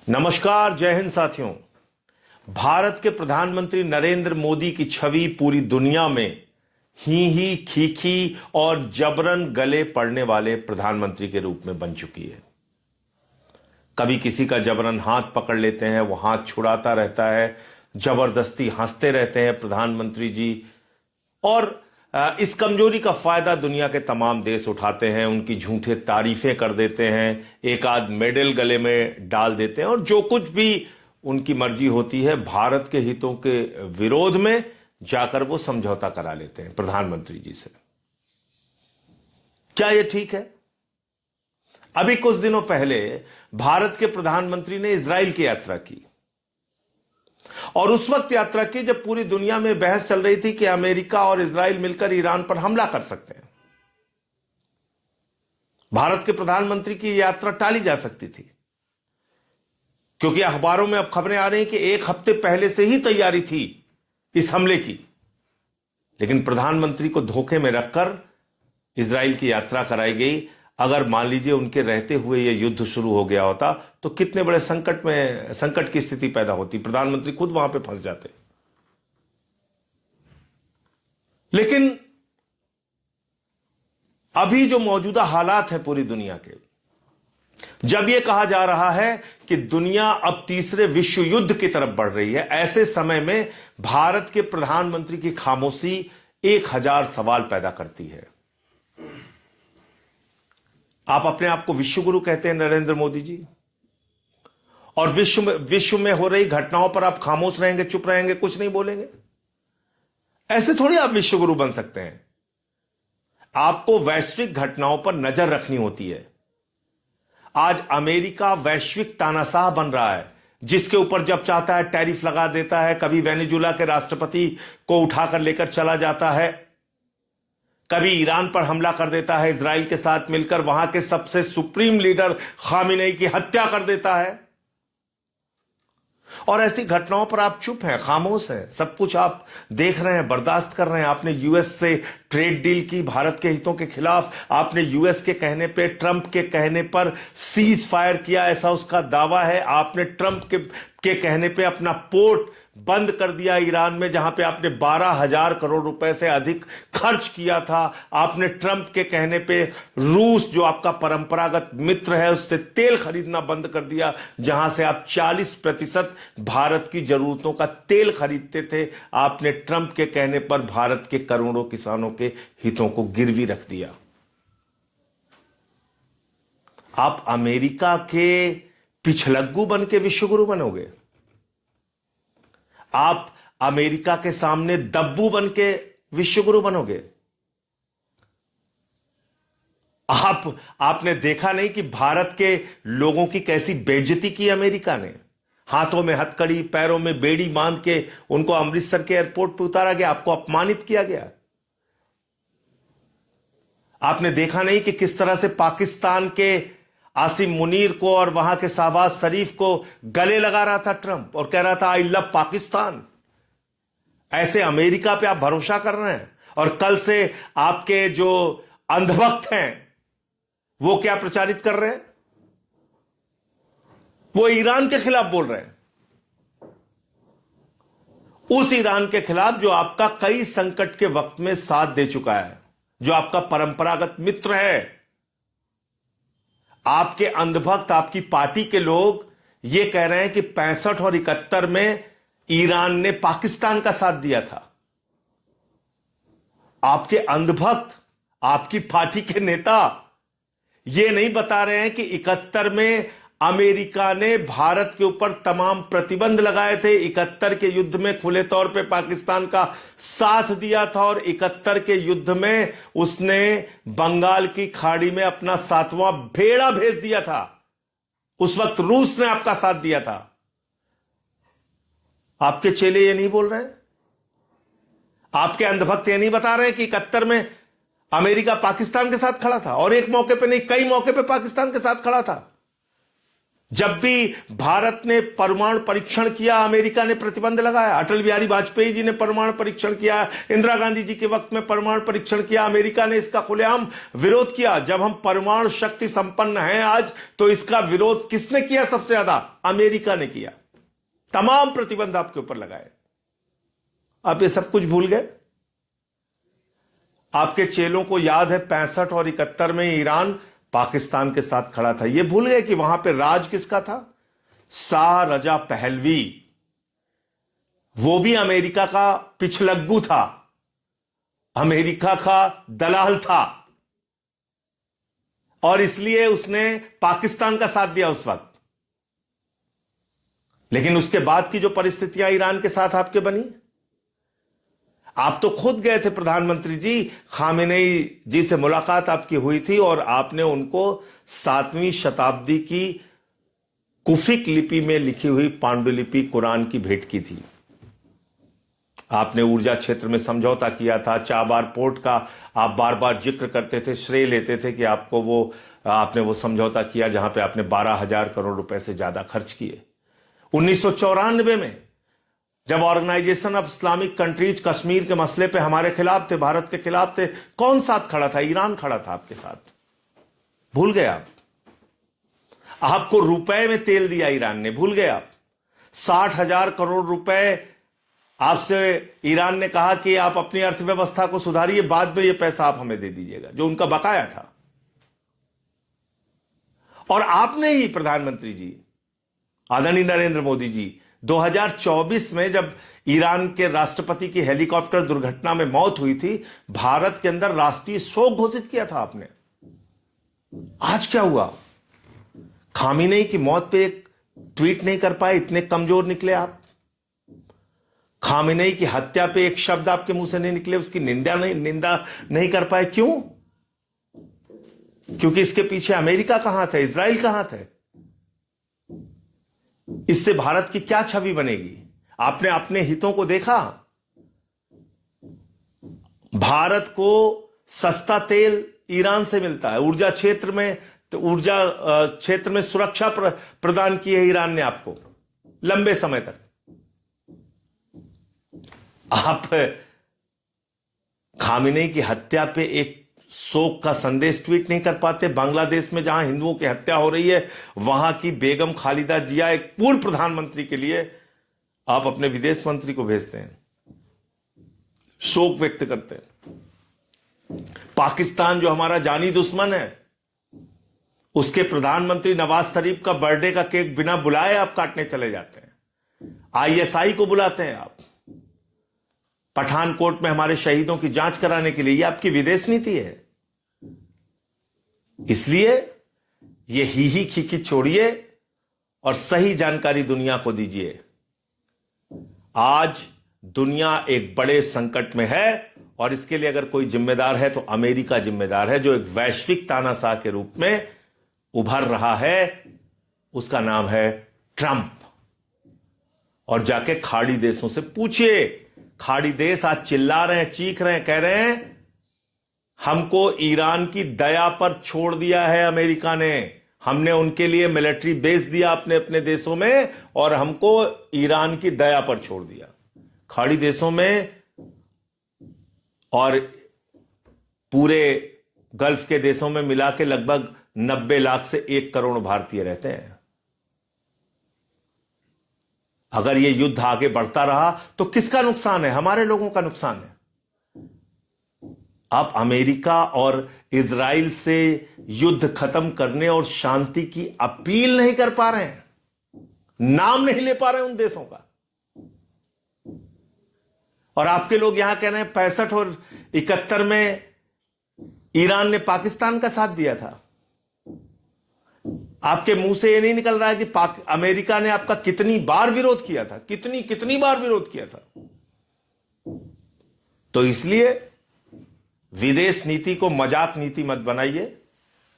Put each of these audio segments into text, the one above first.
नमस्कार, जय हिंद साथियों। भारत के प्रधानमंत्री नरेंद्र मोदी की छवि पूरी दुनिया में ही खीखी और जबरन गले पड़ने वाले प्रधानमंत्री के रूप में बन चुकी है। कभी किसी का जबरन हाथ पकड़ लेते हैं, वो हाथ छुड़ाता रहता है, जबरदस्ती हंसते रहते हैं प्रधानमंत्री जी, और इस कमजोरी का फायदा दुनिया के तमाम देश उठाते हैं, उनकी झूठे तारीफें कर देते हैं, एक आध मेडल गले में डाल देते हैं और जो कुछ भी उनकी मर्जी होती है भारत के हितों के विरोध में जाकर वो समझौता करा लेते हैं प्रधानमंत्री जी से। क्या यह ठीक है? अभी कुछ दिनों पहले भारत के प्रधानमंत्री ने इजराइल की यात्रा की और उस वक्त यात्रा की जब पूरी दुनिया में बहस चल रही थी कि अमेरिका और इजराइल मिलकर ईरान पर हमला कर सकते हैं। भारत के प्रधानमंत्री की यात्रा टाली जा सकती थी क्योंकि अखबारों में अब खबरें आ रही हैं कि एक हफ्ते पहले से ही तैयारी थी इस हमले की, लेकिन प्रधानमंत्री को धोखे में रखकर इजराइल की यात्रा कराई गई। अगर मान लीजिए उनके रहते हुए यह युद्ध शुरू हो गया होता तो कितने बड़े संकट की स्थिति पैदा होती, प्रधानमंत्री खुद वहां पे फंस जाते। लेकिन अभी जो मौजूदा हालात है पूरी दुनिया के, जब यह कहा जा रहा है कि दुनिया अब तीसरे विश्व युद्ध की तरफ बढ़ रही है, ऐसे समय में भारत के प्रधानमंत्री की खामोशी 1000 सवाल पैदा करती है। आप अपने आप को विश्वगुरु कहते हैं नरेंद्र मोदी जी, और विश्व में हो रही घटनाओं पर आप खामोश रहेंगे, चुप रहेंगे, कुछ नहीं बोलेंगे। ऐसे थोड़ी आप विश्वगुरु बन सकते हैं। आपको वैश्विक घटनाओं पर नजर रखनी होती है। आज अमेरिका वैश्विक तानाशाह बन रहा है, जिसके ऊपर जब चाहता है टैरिफ लगा देता है, कभी वेनेजुला के राष्ट्रपति को उठाकर लेकर चला जाता है, कभी ईरान पर हमला कर देता है, इजराइल के साथ मिलकर वहां के सबसे सुप्रीम लीडर खामिनेई की हत्या कर देता है। और ऐसी घटनाओं पर आप चुप हैं, खामोश हैं, सब कुछ आप देख रहे हैं, बर्दाश्त कर रहे हैं। आपने यूएस से ट्रेड डील की भारत के हितों के खिलाफ, आपने यूएस के कहने पे, ट्रंप के कहने पर सीज फायर किया, ऐसा उसका दावा है। आपने ट्रंप के कहने पे अपना पोर्ट बंद कर दिया ईरान में, जहां पे आपने 12,000 करोड़ रुपए से अधिक खर्च किया था। आपने ट्रंप के कहने पे रूस, जो आपका परंपरागत मित्र है, उससे तेल खरीदना बंद कर दिया, जहां से आप 40% भारत की जरूरतों का तेल खरीदते थे। आपने ट्रंप के कहने पर भारत के करोड़ों किसानों के हितों को गिरवी रख दिया। आप अमेरिका के पिछलग्गू बन के विश्वगुरु बनोगे? आप अमेरिका के सामने दब्बू बन के विश्वगुरु बनोगे? आपने देखा नहीं कि भारत के लोगों की कैसी बेइज्जती की अमेरिका ने? हाथों में हथकड़ी, पैरों में बेड़ी बांध के उनको अमृतसर के एयरपोर्ट पर उतारा गया, आपको अपमानित किया गया। आपने देखा नहीं कि किस तरह से पाकिस्तान के आसिम मुनीर को और वहां के शहबाज शरीफ को गले लगा रहा था ट्रंप और कह रहा था आई लव पाकिस्तान। ऐसे अमेरिका पे आप भरोसा कर रहे हैं, और कल से आपके जो अंधभक्त हैं वो क्या प्रचारित कर रहे हैं? वो ईरान के खिलाफ बोल रहे हैं, उस ईरान के खिलाफ जो आपका कई संकट के वक्त में साथ दे चुका है, जो आपका परंपरागत मित्र है। आपके अंधभक्त, आपकी पार्टी के लोग ये कह रहे हैं कि 65 और 71 में ईरान ने पाकिस्तान का साथ दिया था। आपके अंधभक्त, आपकी पार्टी के नेता ये नहीं बता रहे हैं कि 71 में अमेरिका ने भारत के ऊपर तमाम प्रतिबंध लगाए थे, 71 के युद्ध में खुले तौर पे पाकिस्तान का साथ दिया था, और 71 के युद्ध में उसने बंगाल की खाड़ी में अपना 7वां भेड़ा भेज दिया था। उस वक्त रूस ने आपका साथ दिया था। आपके चेले ये नहीं बोल रहे हैं? आपके अंधभक्त ये नहीं बता रहे कि 71 में अमेरिका पाकिस्तान के साथ खड़ा था, और एक मौके पे नहीं, कई मौके पे पाकिस्तान के साथ खड़ा था। जब भी भारत ने परमाणु परीक्षण किया, अमेरिका ने प्रतिबंध लगाया। अटल बिहारी वाजपेयी जी ने परमाणु परीक्षण किया, इंदिरा गांधी जी के वक्त में परमाणु परीक्षण किया, अमेरिका ने इसका खुलेआम विरोध किया। जब हम परमाणु शक्ति संपन्न हैं आज, तो इसका विरोध किसने किया? सबसे ज्यादा अमेरिका ने किया। तमाम प्रतिबंध आपके ऊपर लगाए। आप ये सब कुछ भूल गए। आपके चेलों को याद है 65 और 71 में ईरान पाकिस्तान के साथ खड़ा था। यह भूल गए कि वहां पे राज किसका था? Shah Reza Pahlavi. वो भी अमेरिका का पिछलग्गू था, अमेरिका का दलाल था, और इसलिए उसने पाकिस्तान का साथ दिया उस वक्त। लेकिन उसके बाद की जो परिस्थितियां ईरान के साथ आपके बनी, आप तो खुद गए थे प्रधानमंत्री जी, खामेनेई जी से मुलाकात आपकी हुई थी और आपने उनको 7वीं शताब्दी की कुफिक लिपि में लिखी हुई पांडुलिपि कुरान की भेंट की थी। आपने ऊर्जा क्षेत्र में समझौता किया था। चाबार पोर्ट का आप बार बार जिक्र करते थे, श्रेय लेते थे कि आपने वो समझौता किया जहां पे आपने 12,000 करोड़ रुपए से ज्यादा खर्च किए। 1994 में जब organization of Islamic countries Kashmir के मसले पे हमारे खिलाफ थे, भारत के खिलाफ थे, कौन साथ खड़ा था? ईरान खड़ा था आपके साथ। भूल गए आप? आपको रुपए में तेल दिया ईरान ने, भूल गए आप? 60,000 करोड़ रुपए आपसे ईरान ने कहा कि आप अपनी अर्थव्यवस्था को सुधारिए, बाद में यह पैसा आप हमें दे दीजिएगा, जो उनका बकाया था। और आपने ही प्रधानमंत्री जी, आदरणीय नरेंद्र मोदी जी, 2024 में जब ईरान के राष्ट्रपति की हेलीकॉप्टर दुर्घटना में मौत हुई थी, भारत के अंदर राष्ट्रीय शोक घोषित किया था आपने। आज क्या हुआ? खामेनेई की मौत पे एक ट्वीट नहीं कर पाए, इतने कमजोर निकले आप। खामेनेई की हत्या पे एक शब्द आपके मुंह से नहीं निकले, उसकी निंदा नहीं कर पाए। क्यों? क्योंकि इसके पीछे अमेरिका कहां थे, इजराइल कहां थे? इससे भारत की क्या छवि बनेगी? आपने अपने हितों को देखा। भारत को सस्ता तेल ईरान से मिलता है, ऊर्जा क्षेत्र में सुरक्षा प्रदान की है ईरान ने आपको लंबे समय तक। आप खामेनेई की हत्या पे एक शोक का संदेश ट्वीट नहीं कर पाते। बांग्लादेश में जहां हिंदुओं की हत्या हो रही है, वहां की बेगम खालिदा जिया, एक पूर्व प्रधानमंत्री के लिए आप अपने विदेश मंत्री को भेजते हैं, शोक व्यक्त करते हैं। पाकिस्तान जो हमारा जानी दुश्मन है, उसके प्रधानमंत्री नवाज शरीफ का बर्थडे का केक बिना बुलाए आप काटने चले जाते हैं। आईएसआई को बुलाते हैं आप पठानकोट में हमारे शहीदों की जांच कराने के लिए। यह आपकी विदेश नीति है। इसलिए ये ही खीखी छोड़िए और सही जानकारी दुनिया को दीजिए। आज दुनिया एक बड़े संकट में है और इसके लिए अगर कोई जिम्मेदार है तो अमेरिका जिम्मेदार है, जो एक वैश्विक तानाशाह के रूप में उभर रहा है। उसका नाम है ट्रंप। और जाके खाड़ी देशों से पूछिए। खाड़ी देश आज चिल्ला रहे हैं, चीख रहे हैं, कह रहे हैं हमको ईरान की दया पर छोड़ दिया है अमेरिका ने। हमने उनके लिए मिलिट्री बेस दिया अपने देशों में और हमको ईरान की दया पर छोड़ दिया। खाड़ी देशों में और पूरे गल्फ के देशों में मिला के लगभग 90 लाख से 1 करोड़ भारतीय रहते हैं। अगर यह युद्ध आगे बढ़ता रहा तो किसका नुकसान है? हमारे लोगों का नुकसान है। आप अमेरिका और इजराइल से युद्ध खत्म करने और शांति की अपील नहीं कर पा रहे हैं, नाम नहीं ले पा रहे उन देशों का। और आपके लोग यहां कह रहे हैं 65 और 71 में ईरान ने पाकिस्तान का साथ दिया था। आपके मुंह से यह नहीं निकल रहा है कि अमेरिका ने आपका कितनी बार विरोध किया था, कितनी बार विरोध किया था। तो इसलिए विदेश नीति को मजाक नीति मत बनाइए।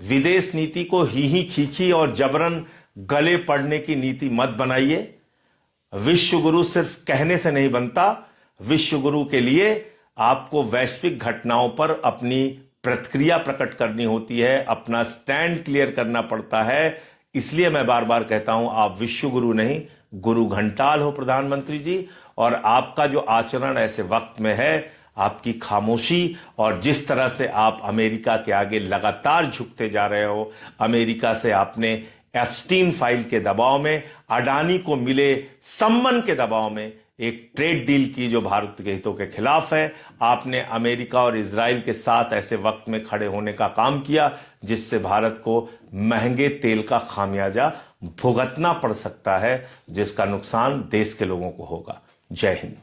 विदेश नीति को ही खीखी और जबरन गले पड़ने की नीति मत बनाइए। विश्व गुरु सिर्फ कहने से नहीं बनता। विश्व गुरु के लिए आपको वैश्विक घटनाओं पर अपनी प्रतिक्रिया प्रकट करनी होती है, अपना स्टैंड क्लियर करना पड़ता है। इसलिए मैं बार बार कहता हूं, आप विश्वगुरु नहीं, गुरु घंटाल हो प्रधानमंत्री जी। और आपका जो आचरण ऐसे वक्त में है, आपकी खामोशी और जिस तरह से आप अमेरिका के आगे लगातार झुकते जा रहे हो, अमेरिका से आपने एप्स्टीन फाइल के दबाव में, अडानी को मिले सम्मान के दबाव में एक ट्रेड डील की जो भारत के हितों के खिलाफ है, आपने अमेरिका और इजराइल के साथ ऐसे वक्त में खड़े होने का काम किया जिससे भारत को महंगे तेल का खामियाजा भुगतना पड़ सकता है, जिसका नुकसान देश के लोगों को होगा। जय हिंद।